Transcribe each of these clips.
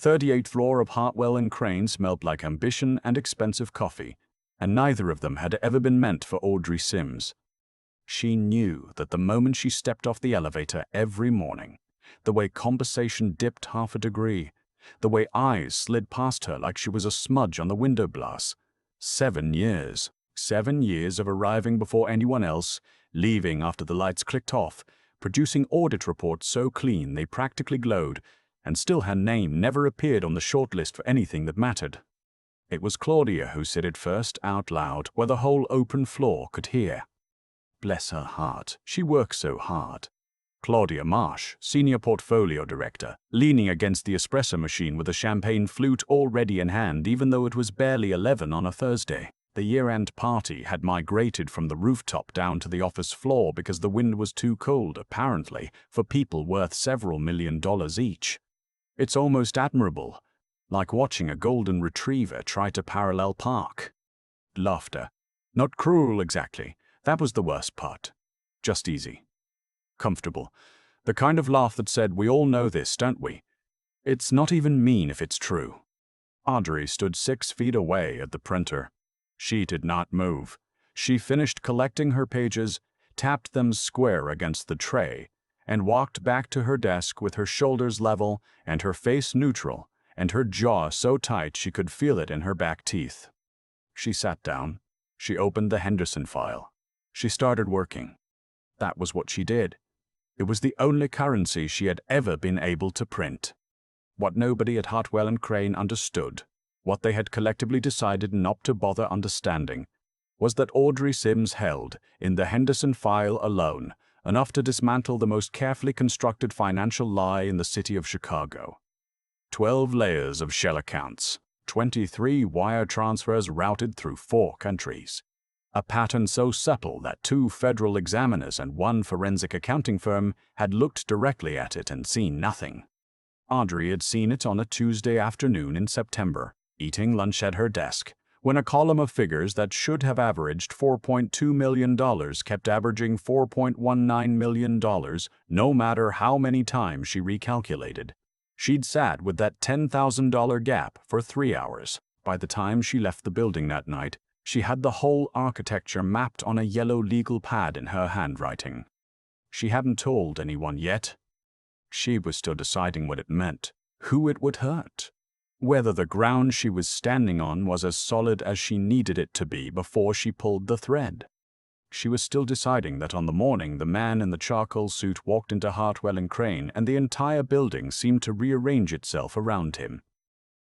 38th floor of Hartwell and Crane smelled like ambition and expensive coffee, and neither of them had ever been meant for Audrey Simms. She knew that the moment she stepped off the elevator every morning, the way conversation dipped half a degree, the way eyes slid past her like she was a smudge on the window glass. 7 years. 7 years of arriving before anyone else, leaving after the lights clicked off, producing audit reports so clean they practically glowed, and still her name never appeared on the shortlist for anything that mattered. It was Claudia who said it first out loud where the whole open floor could hear. Bless her heart, she works so hard. Claudia Marsh, Senior Portfolio Director, leaning against the espresso machine with a champagne flute already in hand even though it was barely 11 on a Thursday. The year-end party had migrated from the rooftop down to the office floor because the wind was too cold, apparently, for people worth several $1 million each. It's almost admirable, like watching a golden retriever try to parallel park. Laughter. Not cruel exactly, that was the worst part. Just easy. Comfortable. The kind of laugh that said, "We all know this, don't we? It's not even mean if it's true." Audrey stood 6 feet away at the printer. She did not move. She finished collecting her pages, tapped them square against the tray, and walked back to her desk with her shoulders level and her face neutral, and her jaw so tight she could feel it in her back teeth. She sat down. She opened the Henderson file. She started working. That was what she did. It was the only currency she had ever been able to print. What nobody at Hartwell and Crane understood, what they had collectively decided not to bother understanding, was that Audrey Simms held, in the Henderson file alone, enough to dismantle the most carefully constructed financial lie in the city of Chicago. 12 layers of shell accounts, 23 wire transfers routed through 4 countries. A pattern so subtle that 2 federal examiners and 1 forensic accounting firm had looked directly at it and seen nothing. Audrey had seen it on a Tuesday afternoon in September, eating lunch at her desk, when a column of figures that should have averaged $4.2 million kept averaging $4.19 million, no matter how many times she recalculated. She'd sat with that $10,000 gap for 3 hours. By the time she left the building that night, she had the whole architecture mapped on a yellow legal pad in her handwriting. She hadn't told anyone yet. She was still deciding what it meant, who it would hurt, whether the ground she was standing on was as solid as she needed it to be before she pulled the thread. She was still deciding that on the morning the man in the charcoal suit walked into Hartwell and Crane and the entire building seemed to rearrange itself around him.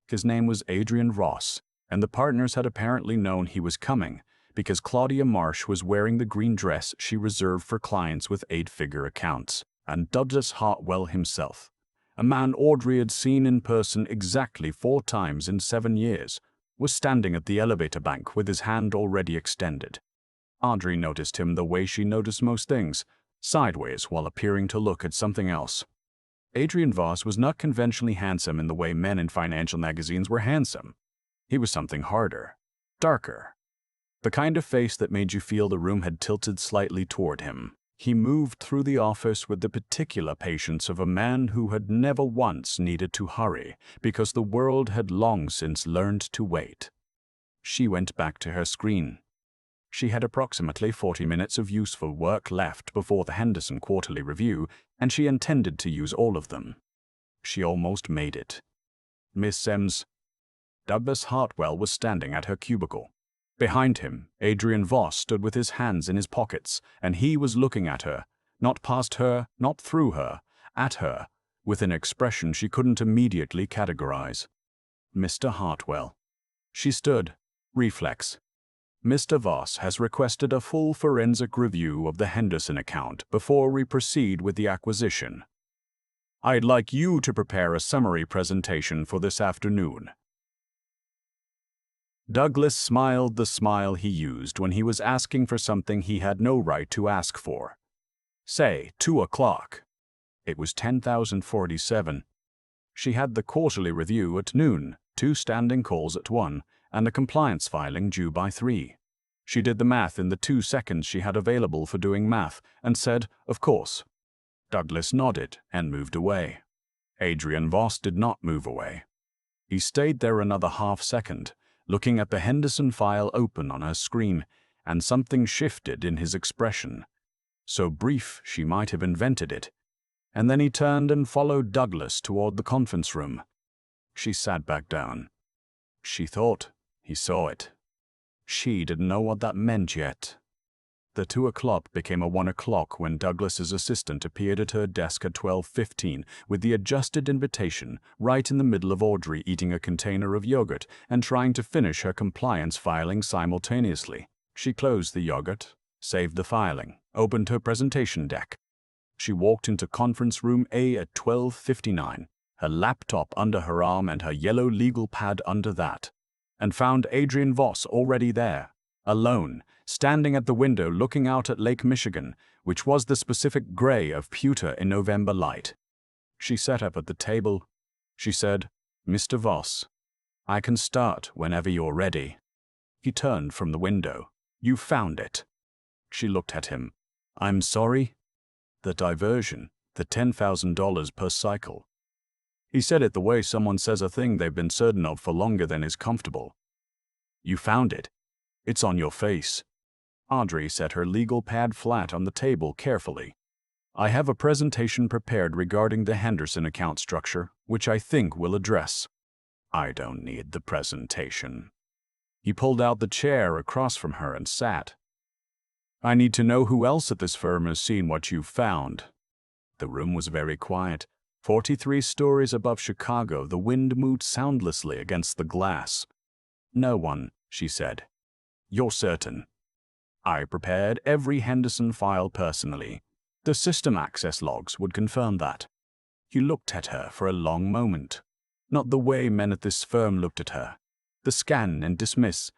His name was Adrian Ross, and the partners had apparently known he was coming because Claudia Marsh was wearing the green dress she reserved for clients with 8-figure accounts, and Douglas Hartwell himself, a man Audrey had seen in person exactly 4 times in 7 years, was standing at the elevator bank with his hand already extended. Audrey noticed him the way she noticed most things, sideways while appearing to look at something else. Adrian Voss was not conventionally handsome in the way men in financial magazines were handsome. He was something harder, darker. The kind of face that made you feel the room had tilted slightly toward him. He moved through the office with the particular patience of a man who had never once needed to hurry because the world had long since learned to wait. She went back to her screen. She had approximately 40 minutes of useful work left before the Henderson Quarterly Review, and she intended to use all of them. She almost made it. "Miss Simms." Douglas Hartwell was standing at her cubicle. Behind him, Adrian Voss stood with his hands in his pockets, and he was looking at her, not past her, not through her, at her, with an expression she couldn't immediately categorize. "Mr. Hartwell." She stood. Reflex. "Mr. Voss has requested a full forensic review of the Henderson account before we proceed with the acquisition. I'd like you to prepare a summary presentation for this afternoon." Douglas smiled the smile he used when he was asking for something he had no right to ask for. Say, 2 o'clock. It was 10,047. She had the quarterly review at noon, 2 standing calls at 1, and a compliance filing due by 3. She did the math in the 2 seconds she had available for doing math and said, "Of course." Douglas nodded and moved away. Adrian Voss did not move away. He stayed there another half-second, looking at the Henderson file open on her screen, and something shifted in his expression. So brief she might have invented it. And then he turned and followed Douglas toward the conference room. She sat back down. She thought he saw it. She didn't know what that meant yet. The 2 o'clock became a 1 o'clock when Douglas's assistant appeared at her desk at 12:15 with the adjusted invitation right in the middle of Audrey eating a container of yogurt and trying to finish her compliance filing simultaneously. She closed the yogurt, saved the filing, opened her presentation deck. She walked into conference room A at 12:59, her laptop under her arm and her yellow legal pad under that, and found Adrian Voss already there, alone, standing at the window looking out at Lake Michigan, which was the specific gray of pewter in November light. She sat up at the table. She said, "Mr. Voss, I can start whenever you're ready." He turned from the window. "You found it." She looked at him. "I'm sorry?" "The diversion, the $10,000 per cycle." He said it the way someone says a thing they've been certain of for longer than is comfortable. "You found it. It's on your face." Audrey set her legal pad flat on the table carefully. "I have a presentation prepared regarding the Henderson account structure, which I think will address." "I don't need the presentation." He pulled out the chair across from her and sat. "I need to know who else at this firm has seen what you've found." The room was very quiet. 43 stories above Chicago, the wind moved soundlessly against the glass. "No one," she said. "You're certain?" "I prepared every Henderson file personally. The system access logs would confirm that." He looked at her for a long moment. Not the way men at this firm looked at her. The scan and dismiss.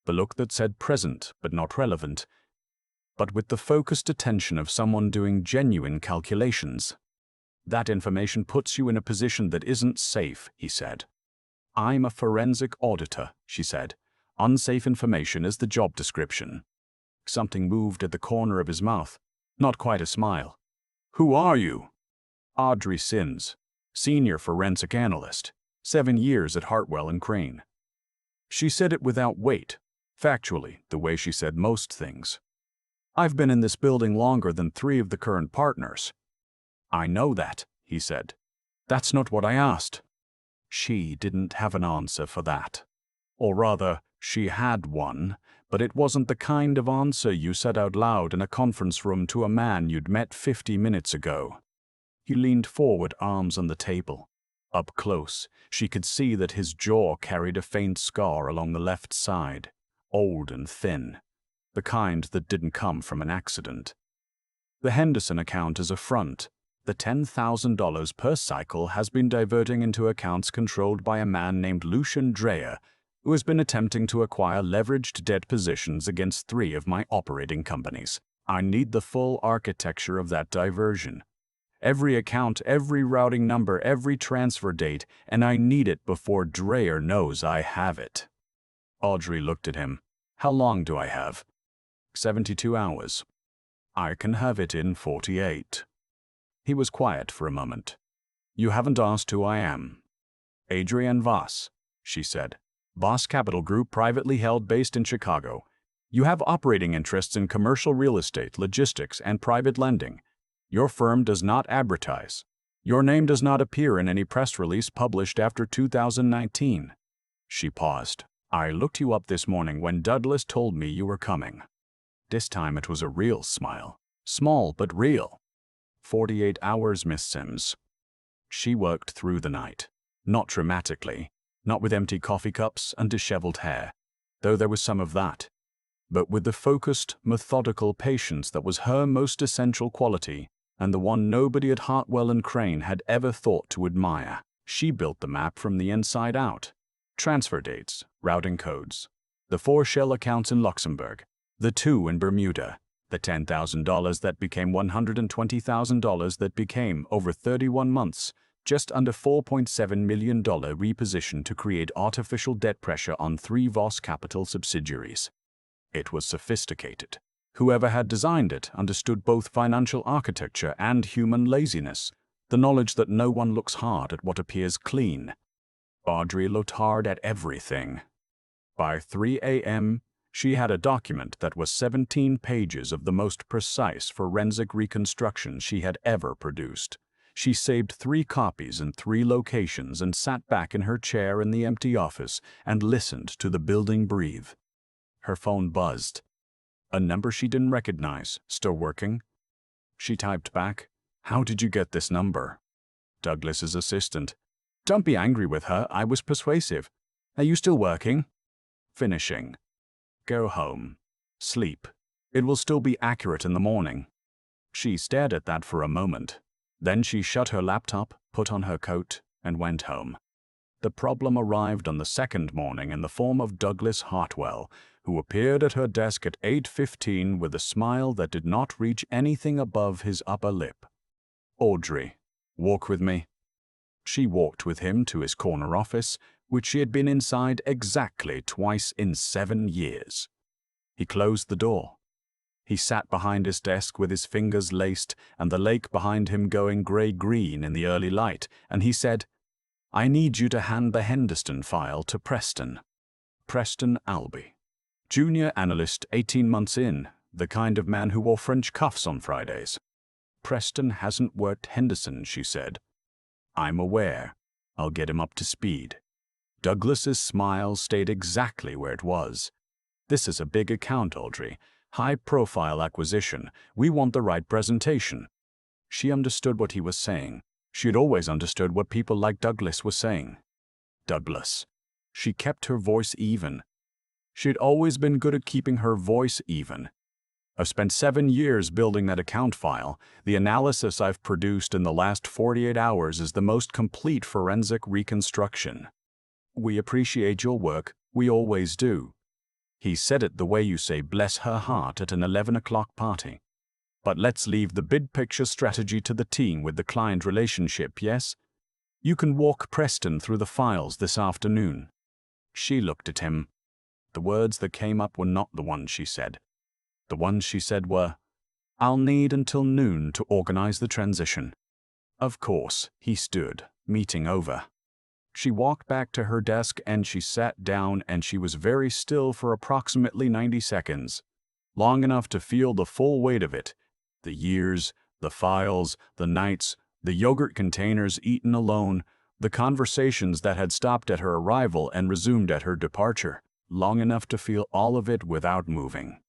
The look that said present but not relevant. But with the focused attention of someone doing genuine calculations. "That information puts you in a position that isn't safe," he said. "I'm a forensic auditor," she said. "Unsafe information is the job description." Something moved at the corner of his mouth. Not quite a smile. "Who are you?" "Audrey Simms, senior forensic analyst, 7 years at Hartwell and Crane." She said it without weight, factually, the way she said most things. "I've been in this building longer than 3 of the current partners." "I know that," he said. "That's not what I asked." She didn't have an answer for that. Or rather, she had one, but it wasn't the kind of answer you said out loud in a conference room to a man you'd met 50 minutes ago. He leaned forward, arms on the table. Up close, she could see that his jaw carried a faint scar along the left side, old and thin, the kind that didn't come from an accident. The Henderson account is a front. The $10,000 per cycle has been diverting into accounts controlled by a man named Lucian Dreyer, who has been attempting to acquire leveraged debt positions against 3 of my operating companies. I need the full architecture of that diversion. Every account, every routing number, every transfer date, and I need it before Dreyer knows I have it." Audrey looked at him. "How long do I have?" 72 hours. "I can have it in 48. He was quiet for a moment. "You haven't asked who I am." "Adrian Voss," she said. "Voss Capital Group, privately held, based in Chicago. You have operating interests in commercial real estate, logistics, and private lending. Your firm does not advertise. Your name does not appear in any press release published after 2019. She paused. "I looked you up this morning when Douglas told me you were coming." This time it was a real smile. Small but real. 48 hours, Miss Simms. She worked through the night. Not dramatically. Not with empty coffee cups and disheveled hair, though there was some of that, but with the focused, methodical patience that was her most essential quality and the one nobody at Hartwell and Crane had ever thought to admire. She built the map from the inside out. Transfer dates, routing codes, the 4 shell accounts in Luxembourg, the 2 in Bermuda, the $10,000 that became $120,000 that became, over 31 months, just under $4.7 million reposition to create artificial debt pressure on 3 Voss Capital subsidiaries. It was sophisticated. Whoever had designed it understood both financial architecture and human laziness, the knowledge that no one looks hard at what appears clean. Audrey looked hard at everything. By 3 a.m., she had a document that was 17 pages of the most precise forensic reconstruction she had ever produced. She saved 3 copies in 3 locations and sat back in her chair in the empty office and listened to the building breathe. Her phone buzzed. A number she didn't recognize. Still working? She typed back, "How did you get this number?" Douglas's assistant. "Don't be angry with her. I was persuasive. Are you still working?" Finishing. "Go home. Sleep. It will still be accurate in the morning." She stared at that for a moment. Then she shut her laptop, put on her coat, and went home. The problem arrived on the second morning in the form of Douglas Hartwell, who appeared at her desk at 8:15 with a smile that did not reach anything above his upper lip. "Audrey, walk with me." She walked with him to his corner office, which she had been inside exactly twice in 7 years. He closed the door. He sat behind his desk with his fingers laced and the lake behind him going gray-green in the early light, and he said, "I need you to hand the Henderson file to Preston. Preston Albee. Junior analyst 18 months in, the kind of man who wore French cuffs on Fridays." "Preston hasn't worked Henderson," she said. "I'm aware. I'll get him up to speed." Douglas's smile stayed exactly where it was. "This is a big account, Audrey. High-profile acquisition. We want the right presentation." She understood what he was saying. She had always understood what people like Douglas were saying. Douglas. She kept her voice even. She had always been good at keeping her voice even. "I've spent 7 years building that account file. The analysis I've produced in the last 48 hours is the most complete forensic reconstruction. We appreciate your work. We always do." He said it the way you say "bless her heart" at an 11 o'clock party. "But let's leave the big picture strategy to the team with the client relationship, yes? You can walk Preston through the files this afternoon." She looked at him. The words that came up were not the ones she said. The ones she said were, "I'll need until noon to organize the transition." Of course, he stood, meeting over. She walked back to her desk and she sat down, and she was very still for approximately 90 seconds. Long enough to feel the full weight of it. The years, the files, the nights, the yogurt containers eaten alone, the conversations that had stopped at her arrival and resumed at her departure. Long enough to feel all of it without moving.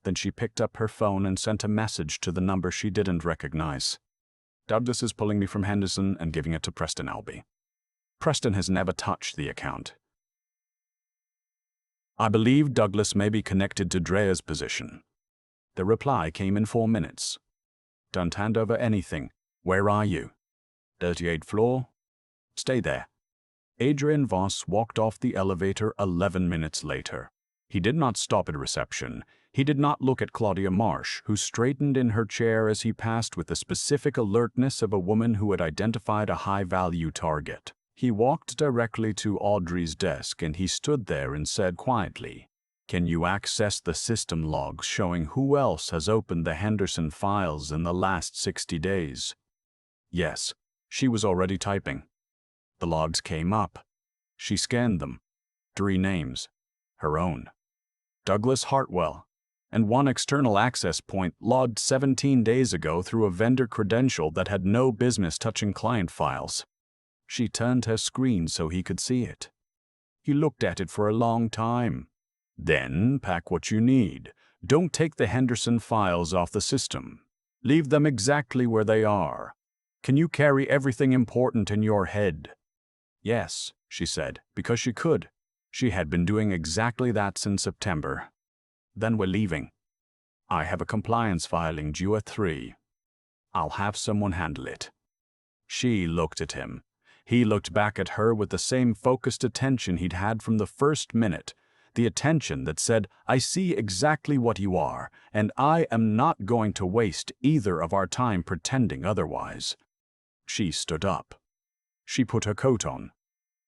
Then she picked up her phone and sent a message to the number she didn't recognize. "Douglas is pulling me from Henderson and giving it to Preston Albee. Preston has never touched the account. I believe Douglas may be connected to Drea's position." The reply came in 4 minutes. "Don't hand over anything. Where are you?" 38th floor. Stay there." Adrian Voss walked off the elevator 11 minutes later. He did not stop at reception. He did not look at Claudia Marsh, who straightened in her chair as he passed with the specific alertness of a woman who had identified a high-value target. He walked directly to Audrey's desk, and he stood there and said quietly, "Can you access the system logs showing who else has opened the Henderson files in the last 60 days?" Yes, she was already typing. The logs came up. She scanned them. 3 names. Her own. Douglas Hartwell. And 1 external access point logged 17 days ago through a vendor credential that had no business touching client files. She turned her screen so he could see it. He looked at it for a long time. "Then pack what you need. Don't take the Henderson files off the system. Leave them exactly where they are. Can you carry everything important in your head?" "Yes," she said, because she could. She had been doing exactly that since September. "Then we're leaving. I have a compliance filing due at 3. I'll have someone handle it." She looked at him. He looked back at her with the same focused attention he'd had from the first minute, the attention that said, "I see exactly what you are, and I am not going to waste either of our time pretending otherwise." She stood up. She put her coat on.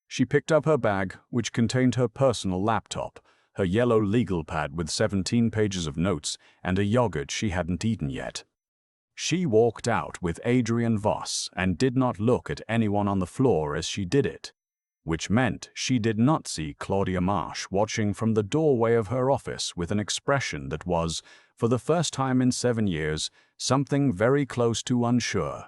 She picked up her bag, which contained her personal laptop, her yellow legal pad with 17 pages of notes, and a yogurt she hadn't eaten yet. She walked out with Adrian Voss and did not look at anyone on the floor as she did it. which meant she did not see Claudia Marsh watching from the doorway of her office with an expression that was, for the first time in 7 years, something very close to unsure.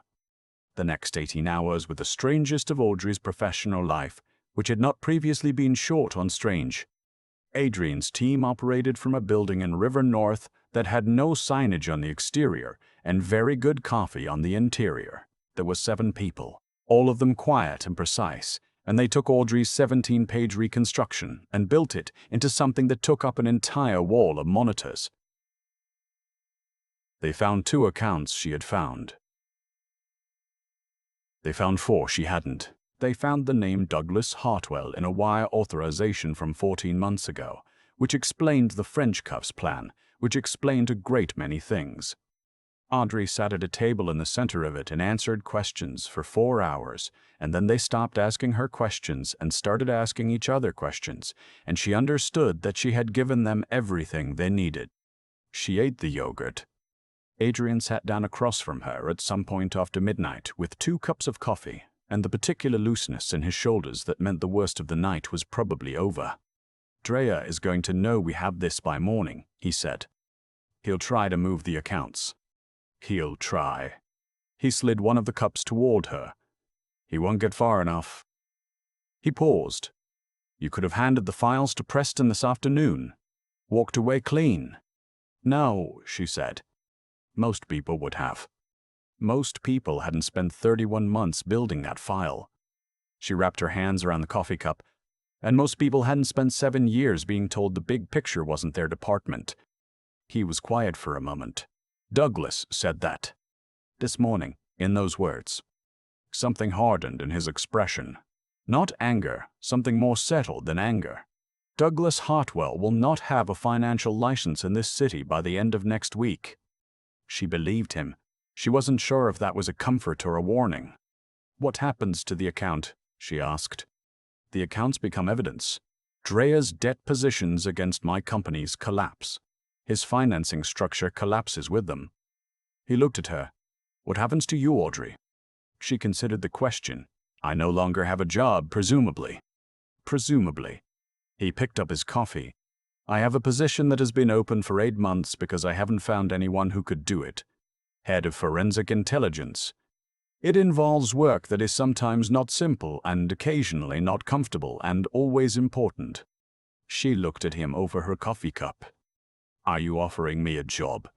The next 18 hours were the strangest of Audrey's professional life, which had not previously been short on strange. Adrian's team operated from a building in River North that had no signage on the exterior and very good coffee on the interior. There were 7 people, all of them quiet and precise, and they took Audrey's 17-page reconstruction and built it into something that took up an entire wall of monitors. They found 2 accounts she had found. They found 4 she hadn't. They found the name Douglas Hartwell in a wire authorization from 14 months ago, which explained the French cuffs plan, which explained a great many things. Audrey sat at a table in the center of it and answered questions for 4 hours, and then they stopped asking her questions and started asking each other questions, and she understood that she had given them everything they needed. She ate the yogurt. Adrian sat down across from her at some point after midnight with 2 cups of coffee and the particular looseness in his shoulders that meant the worst of the night was probably over. "Drea is going to know we have this by morning," he said. "He'll try to move the accounts. He'll try." He slid one of the cups toward her. "He won't get far enough." He paused. "You could have handed the files to Preston this afternoon. Walked away clean." "No," she said. "Most people would have. Most people hadn't spent 31 months building that file." She wrapped her hands around the coffee cup. "And most people hadn't spent 7 years being told the big picture wasn't their department." He was quiet for a moment. "Douglas said that. This morning, in those words." Something hardened in his expression. Not anger, something more settled than anger. "Douglas Hartwell will not have a financial license in this city by the end of next week." She believed him. She wasn't sure if that was a comfort or a warning. "What happens to the account?" she asked. "The accounts become evidence. Drea's debt positions against my companies collapse. His financing structure collapses with them." He looked at her. "What happens to you, Audrey?" She considered the question. "I no longer have a job, presumably." "Presumably." He picked up his coffee. "I have a position that has been open for 8 months because I haven't found anyone who could do it. Head of Forensic Intelligence. It involves work that is sometimes not simple and occasionally not comfortable and always important." She looked at him over her coffee cup. "Are you offering me a job?"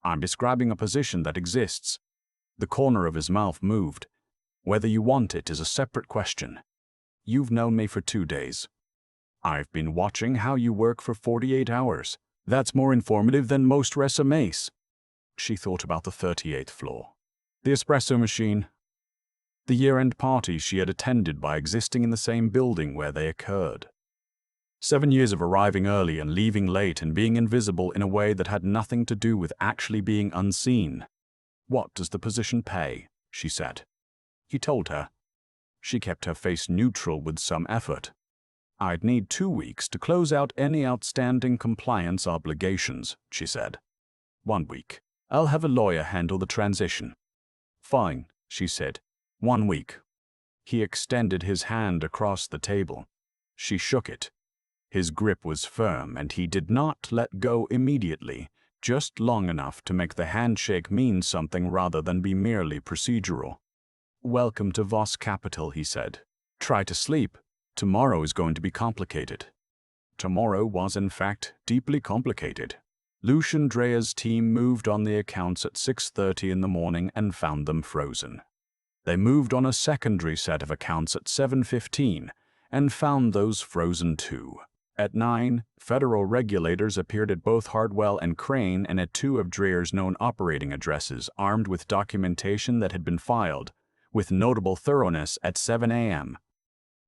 "I'm describing a position that exists." The corner of his mouth moved. "Whether you want it is a separate question. You've known me for 2 days. I've been watching how you work for 48 hours. That's more informative than most resumes." She thought about the 38th floor. The espresso machine. The year-end parties she had attended by existing in the same building where they occurred. 7 years of arriving early and leaving late and being invisible in a way that had nothing to do with actually being unseen. "What does the position pay?" she said. He told her. She kept her face neutral with some effort. "I'd need 2 weeks to close out any outstanding compliance obligations," she said. "1 week. I'll have a lawyer handle the transition." "Fine," she said. 1 week. He extended his hand across the table. She shook it. His grip was firm, and he did not let go immediately, just long enough to make the handshake mean something rather than be merely procedural. "Welcome to Voss Capital," he said. "Try to sleep. Tomorrow is going to be complicated." Tomorrow was, in fact, deeply complicated. Lucian Drea's team moved on the accounts at 6:30 in the morning and found them frozen. They moved on a secondary set of accounts at 7:15 and found those frozen too. At 9, federal regulators appeared at both Hardwell and Crane and at 2 of Drea's known operating addresses armed with documentation that had been filed, with notable thoroughness at 7 a.m.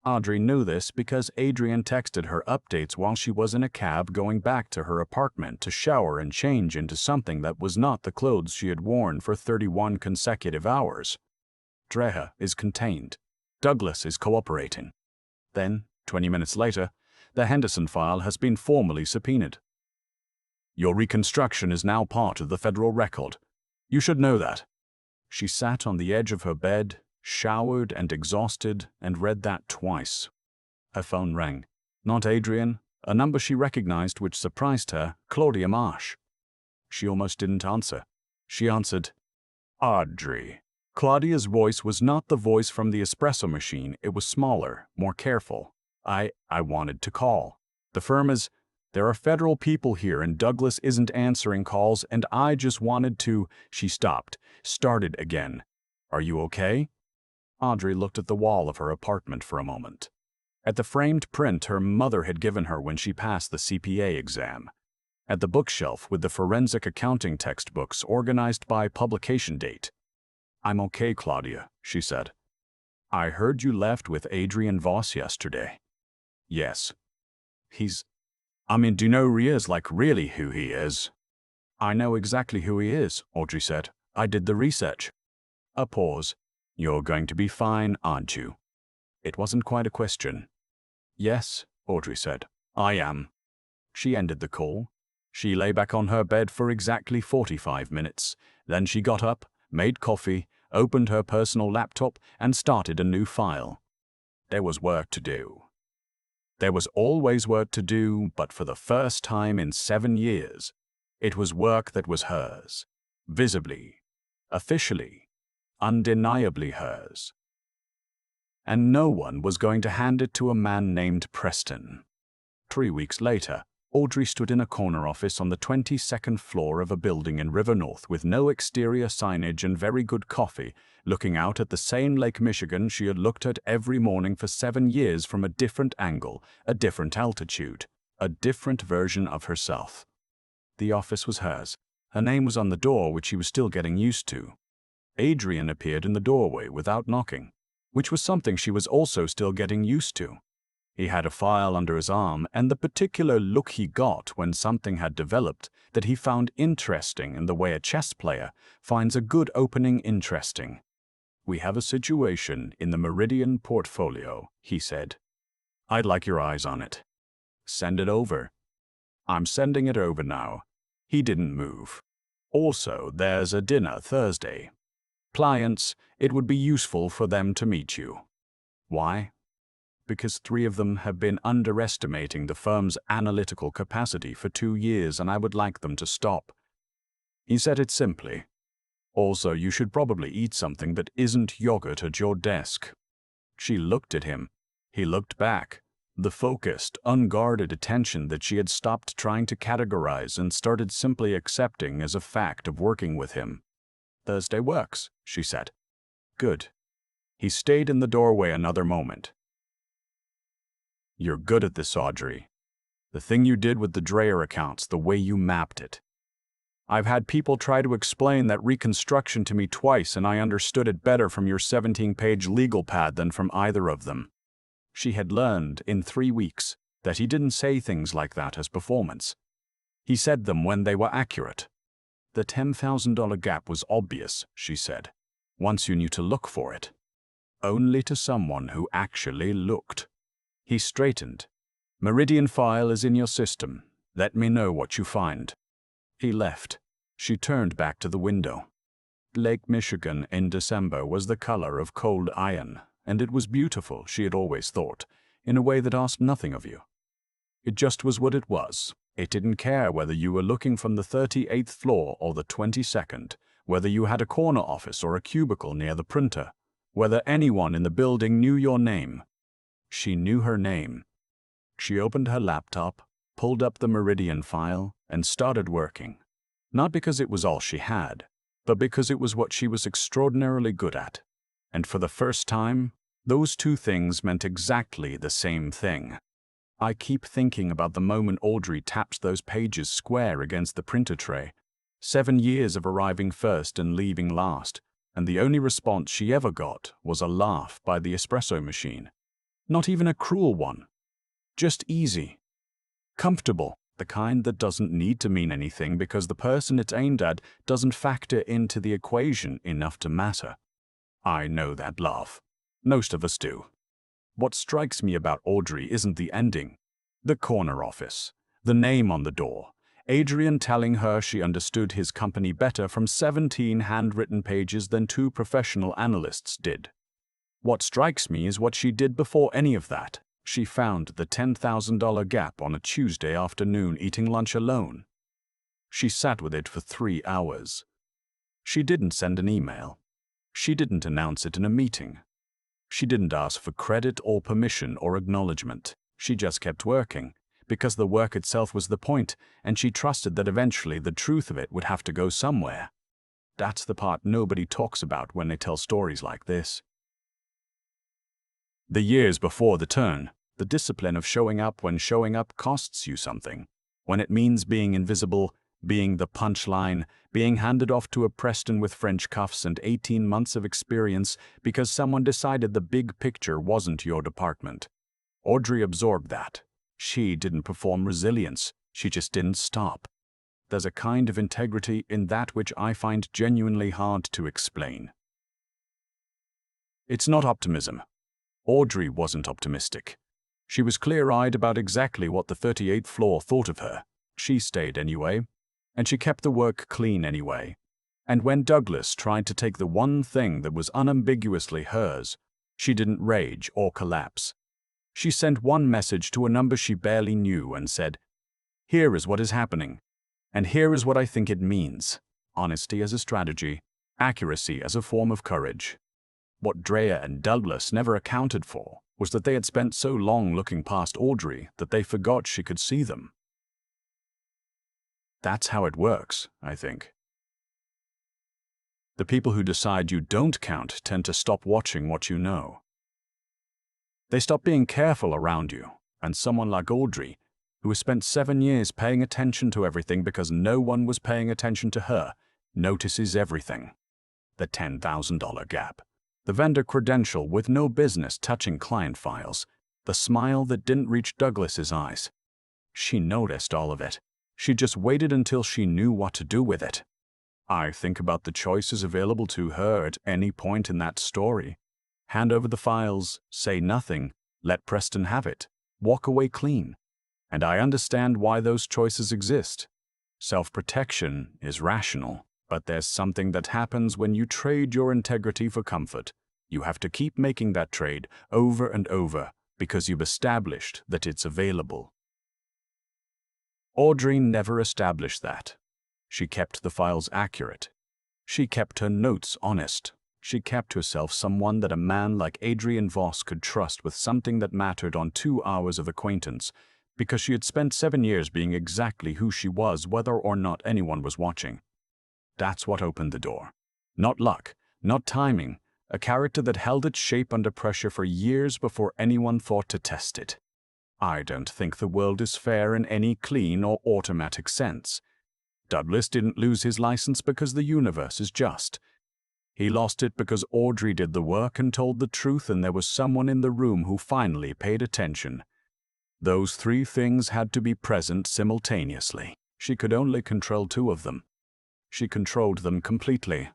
Audrey knew this because Adrian texted her updates while she was in a cab going back to her apartment to shower and change into something that was not the clothes she had worn for 31 consecutive hours. "Drea is contained. Douglas is cooperating." Then, 20 minutes later, the Henderson file has been formally subpoenaed. "Your reconstruction is now part of the federal record. You should know that." She sat on the edge of her bed, showered and exhausted, and read that twice. Her phone rang. Not Adrian, a number she recognized which surprised her, Claudia Marsh. She almost didn't answer. She answered, Audrey. Claudia's voice was not the voice from the espresso machine. It was smaller, more careful. I wanted to call. The firm is, there are federal people here and Douglas isn't answering calls and I just wanted to, she stopped, started again. Are you okay? Audrey looked at the wall of her apartment for a moment. At the framed print her mother had given her when she passed the CPA exam. At the bookshelf with the forensic accounting textbooks organized by publication date. I'm okay, Claudia, she said. I heard you left with Adrian Voss yesterday. Yes. Do you know who he is, like really who he is? I know exactly who he is, Audrey said. I did the research. A pause. You're going to be fine, aren't you? It wasn't quite a question. Yes, Audrey said. I am. She ended the call. She lay back on her bed for exactly 45 minutes. Then she got up, made coffee, opened her personal laptop, and started a new file. There was work to do. There was always work to do, but for the first time in 7 years, it was work that was hers. Visibly, officially, undeniably hers. And no one was going to hand it to a man named Preston. 3 weeks later, Audrey stood in a corner office on the 22nd floor of a building in River North with no exterior signage and very good coffee, looking out at the same Lake Michigan she had looked at every morning for 7 years from a different angle, a different altitude, a different version of herself. The office was hers. Her name was on the door, which she was still getting used to. Adrian appeared in the doorway without knocking, which was something she was also still getting used to. He had a file under his arm, and the particular look he got when something had developed that he found interesting in the way a chess player finds a good opening interesting. We have a situation in the Meridian portfolio, he said. I'd like your eyes on it. Send it over. I'm sending it over now. He didn't move. Also, there's a dinner Thursday. Clients, it would be useful for them to meet you. Why? Because 3 of them have been underestimating the firm's analytical capacity for 2 years, and I would like them to stop. He said it simply. Also, you should probably eat something that isn't yogurt at your desk. She looked at him. He looked back. The focused, unguarded attention that she had stopped trying to categorize and started simply accepting as a fact of working with him. Thursday works, she said. Good. He stayed in the doorway another moment. You're good at this, Audrey. The thing you did with the Dreyer accounts, the way you mapped it. I've had people try to explain that reconstruction to me twice, and I understood it better from your 17-page legal pad than from either of them. She had learned in 3 weeks that he didn't say things like that as performance. He said them when they were accurate. The $10,000 gap was obvious, she said, once you knew to look for it. Only to someone who actually looked. He straightened. Meridian file is in your system. Let me know what you find. He left. She turned back to the window. Lake Michigan in December was the color of cold iron, and it was beautiful, she had always thought, in a way that asked nothing of you. It just was what it was. It didn't care whether you were looking from the 38th floor or the 22nd, whether you had a corner office or a cubicle near the printer, whether anyone in the building knew your name. She knew her name. She opened her laptop, pulled up the Meridian file, and started working. Not because it was all she had, but because it was what she was extraordinarily good at. And for the first time, those 2 things meant exactly the same thing. I keep thinking about the moment Audrey tapped those pages square against the printer tray. 7 years of arriving first and leaving last, and the only response she ever got was a laugh by the espresso machine. Not even a cruel one. Just easy. Comfortable, the kind that doesn't need to mean anything because the person it's aimed at doesn't factor into the equation enough to matter. I know that laugh. Most of us do. What strikes me about Audrey isn't the ending. The corner office. The name on the door. Adrian telling her she understood his company better from 17 handwritten pages than 2 professional analysts did. What strikes me is what she did before any of that. She found the $10,000 gap on a Tuesday afternoon eating lunch alone. She sat with it for 3 hours. She didn't send an email. She didn't announce it in a meeting. She didn't ask for credit or permission or acknowledgement. She just kept working, because the work itself was the point, and she trusted that eventually the truth of it would have to go somewhere. That's the part nobody talks about when they tell stories like this. The years before the turn, the discipline of showing up when showing up costs you something. When it means being invisible, being the punchline, being handed off to a Preston with French cuffs and 18 months of experience because someone decided the big picture wasn't your department. Audrey absorbed that. She didn't perform resilience, she just didn't stop. There's a kind of integrity in that which I find genuinely hard to explain. It's not optimism. Audrey wasn't optimistic. She was clear-eyed about exactly what the 38th floor thought of her. She stayed anyway, and she kept the work clean anyway. And when Douglas tried to take the one thing that was unambiguously hers, she didn't rage or collapse. She sent one message to a number she barely knew and said, "Here is what is happening, and here is what I think it means. Honesty as a strategy, accuracy as a form of courage." What Drea and Douglas never accounted for was that they had spent so long looking past Audrey that they forgot she could see them. That's how it works, I think. The people who decide you don't count tend to stop watching what you know. They stop being careful around you, and someone like Audrey, who has spent 7 years paying attention to everything because no one was paying attention to her, notices everything. The $10,000 gap. The vendor credential with no business touching client files. The smile that didn't reach Douglas's eyes. She noticed all of it. She just waited until she knew what to do with it. I think about the choices available to her at any point in that story. Hand over the files, say nothing, let Preston have it, walk away clean. And I understand why those choices exist. Self-protection is rational, but there's something that happens when you trade your integrity for comfort. You have to keep making that trade over and over because you've established that it's available. Audrey never established that. She kept the files accurate. She kept her notes honest. She kept herself someone that a man like Adrian Voss could trust with something that mattered on 2 hours of acquaintance, because she had spent 7 years being exactly who she was whether or not anyone was watching. That's what opened the door. Not luck, not timing, a character that held its shape under pressure for years before anyone thought to test it. I don't think the world is fair in any clean or automatic sense. Douglas didn't lose his license because the universe is just. He lost it because Audrey did the work and told the truth, and there was someone in the room who finally paid attention. Those 3 things had to be present simultaneously. She could only control 2 of them. She controlled them completely,